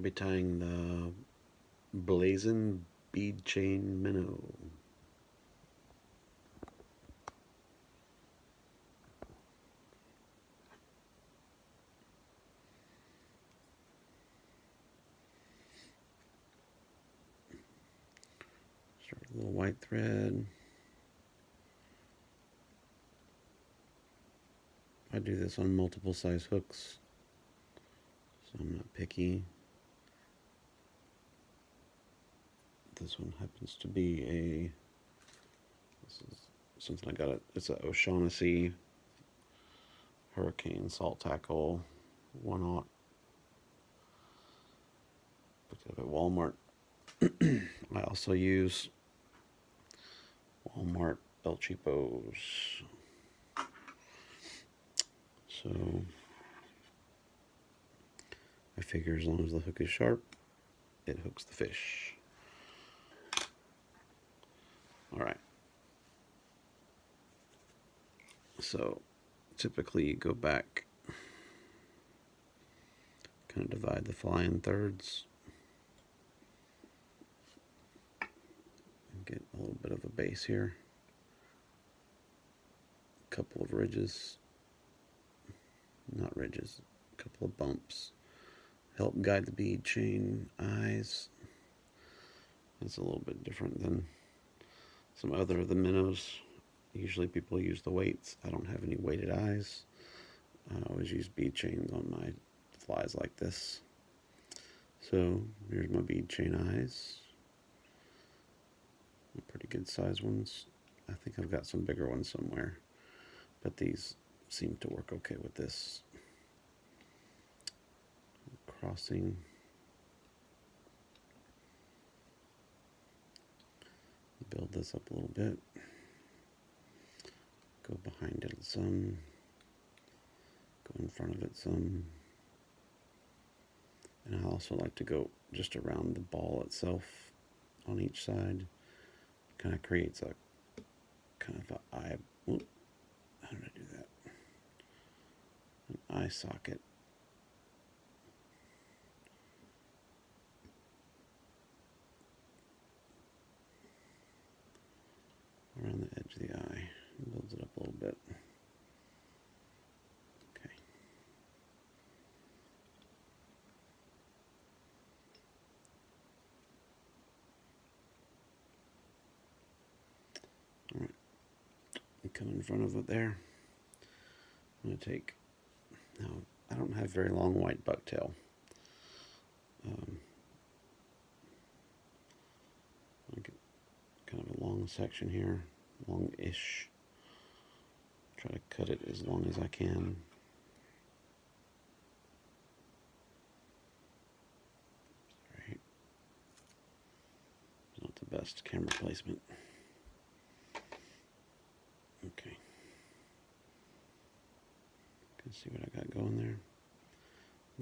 I'll be tying the blazing bead chain minnow. Start with a little white thread. I do this on multiple size hooks, so I'm not picky. This one happens to be since I got it, it's a O'Shaughnessy Hurricane Salt Tackle 1/0. Picked it up at Walmart. I also use Walmart El Cheapos. So I figure as long as the hook is sharp, it hooks the fish. All right. So typically you go back, kind of divide the fly in thirds, and get a little bit of a base here. A couple of ridges, not ridges, a couple of bumps. Help guide the bead chain eyes. It's a little bit different than some other of the minnows. Usually people use the weights. I don't have any weighted eyes. I always use bead chains on my flies like this. So here's my bead chain eyes. Pretty good size ones. I think I've got some bigger ones somewhere, but these seem to work okay with this. Crossing. Build this up a little bit. Go behind it some. Go in front of it some. And I also like to go just around the ball itself on each side. Kind of creates a kind of an eye. Whoop, how did I do that? An eye socket. Around the edge of the eye. Builds it up a little bit. Okay. All right. You come in front of it there. I'm going to take, now I don't have very long white bucktail. I get kind of a long section here, long-ish. Try to cut it as long as I can. Right. Not the best camera placement. Okay. Can see what I got going there.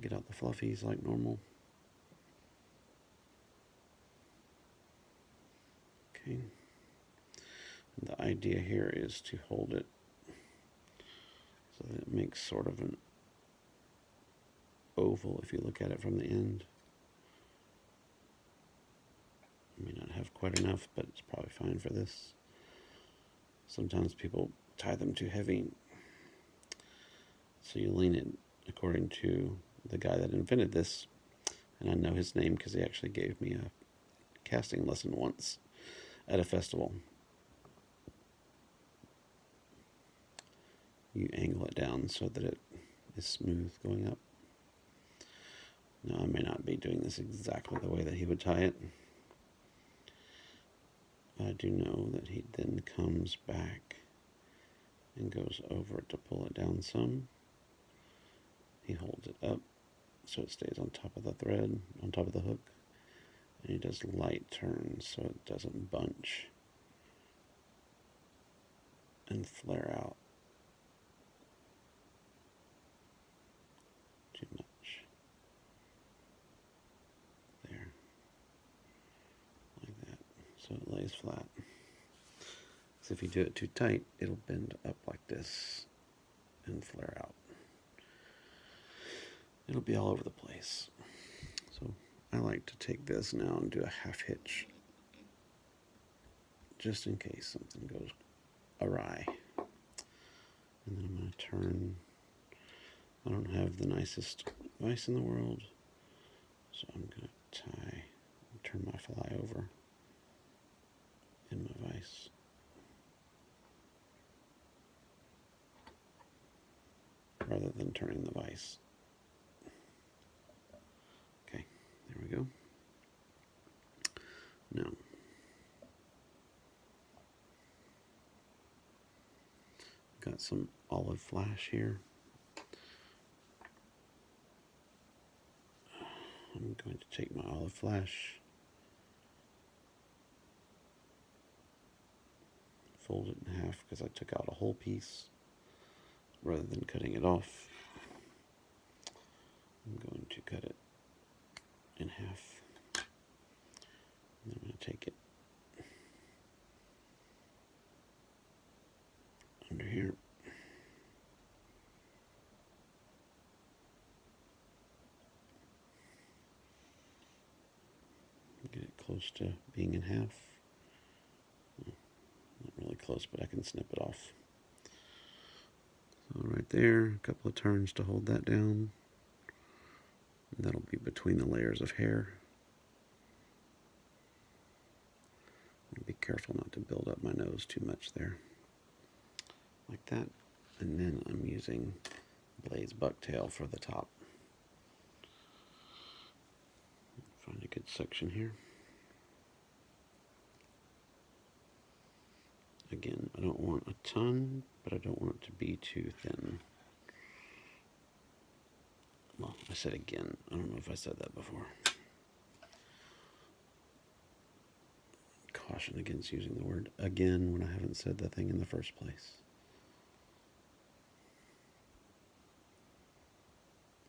Get out the fluffies like normal. Okay. And the idea here is to hold it so that it makes sort of an oval if you look at it from the end. I may not have quite enough, but it's probably fine for this. Sometimes people tie them too heavy, so you lean it according to the guy that invented this, and I know his name because he actually gave me a casting lesson once at a festival. You angle it down so that it is smooth going up. Now I may not be doing this exactly the way that he would tie it. I do know that he then comes back and goes over it to pull it down some. He holds it up so it stays on top of the thread, on top of the hook. And he does light turns so it doesn't bunch and flare out too much. There. Like that. So it lays flat. So if you do it too tight, it'll bend up like this and flare out. It'll be all over the place. So I like to take this now and do a half hitch, just in case something goes awry. And then I'm going to turn. I don't have the nicest vise in the world, so I'm going to tie and turn my fly over in my vise. Rather than turning the vise. Okay, there we go. Now, got some olive flash here. I'm going to take my olive flash, fold it in half because I took out a whole piece rather than cutting it off. I'm going to cut it in half. And I'm going to take it under here. Get it close to being in half. Well, not really close, but I can snip it off. So right there, a couple of turns to hold that down. And that'll be between the layers of hair. Be careful not to build up my nose too much there. Like that. And then I'm using Blaze bucktail for the top. Find a good section here. Again, I don't want a ton, but I don't want it to be too thin. Well, I said again. I don't know if I said that before. Caution against using the word again when I haven't said the thing in the first place.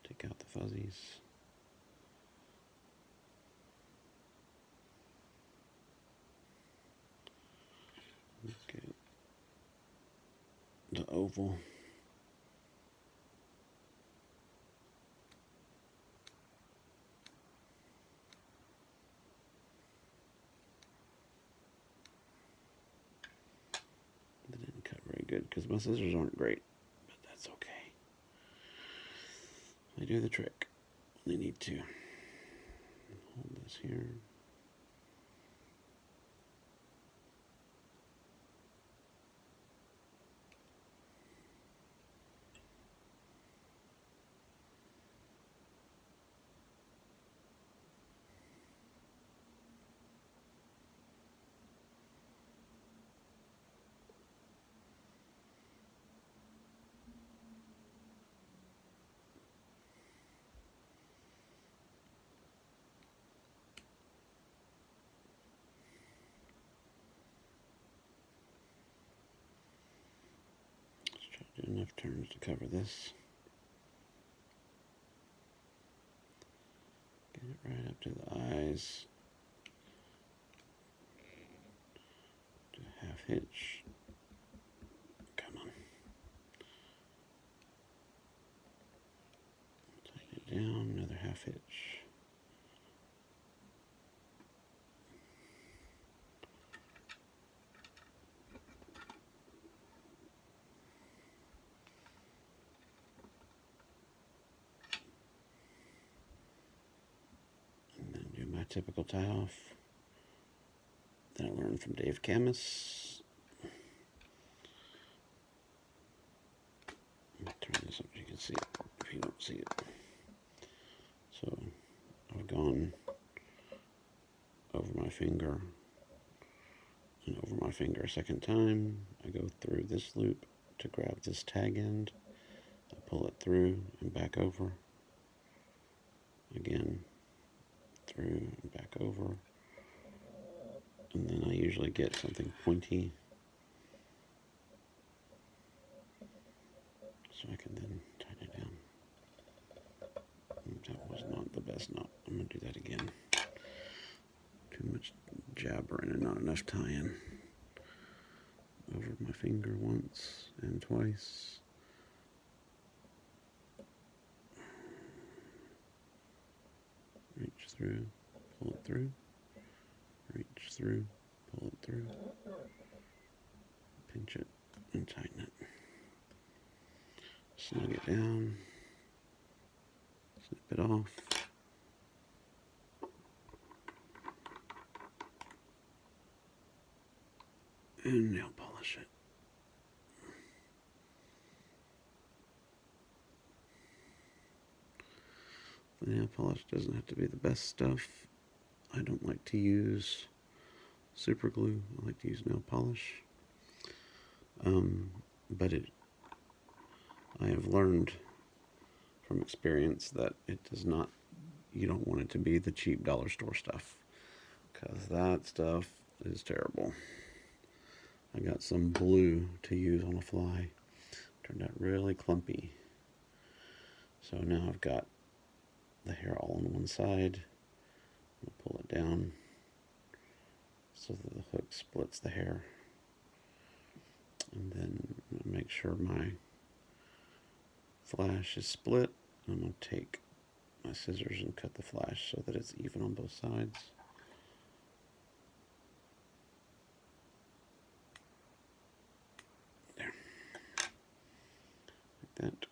Take out the fuzzies. Okay. The oval. That didn't cut very good because my scissors aren't great, but that's okay. They do the trick. They need to. Hold this here. Do enough turns to cover this. Get it right up to the eyes. Do a half hitch. Come on. Tighten it down, another half hitch. Typical tie off that I learned from Dave Camus. Turn this up so you can see it if you don't see it. So I've gone over my finger and over my finger a second time. I go through this loop to grab this tag end. I pull it through and back over. Again, through and back over, and then I usually get something pointy so I can then tighten it down. That was not the best knot. I'm going to do that again. Too much jabbering and not enough tying. Over my finger once and twice. Reach through, pull it through, reach through, pull it through, pinch it and tighten it. Snug it down, snip it off. And nail polish it. The nail polish doesn't have to be the best stuff. I don't like to use super glue. I like to use nail polish. But I have learned from experience that it does not, you don't want it to be the cheap dollar store stuff, because that stuff is terrible. I got some blue to use on a fly. Turned out really clumpy. So now I've got the hair all on one side. I'm going to pull it down so that the hook splits the hair. And then I'm going to make sure my flash is split. I'm going to take my scissors and cut the flash so that it's even on both sides. There. Like that.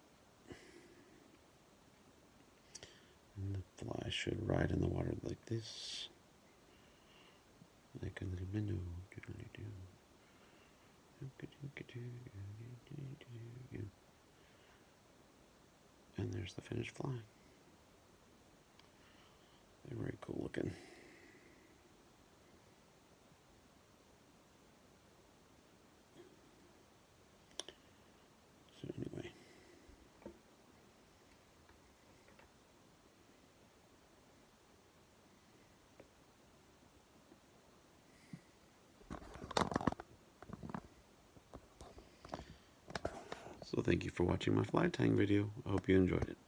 And the fly should ride in the water like this. Like a little minnow. And there's the finished fly. They're very cool looking. So anyway. So thank you for watching my fly tying video. I hope you enjoyed it.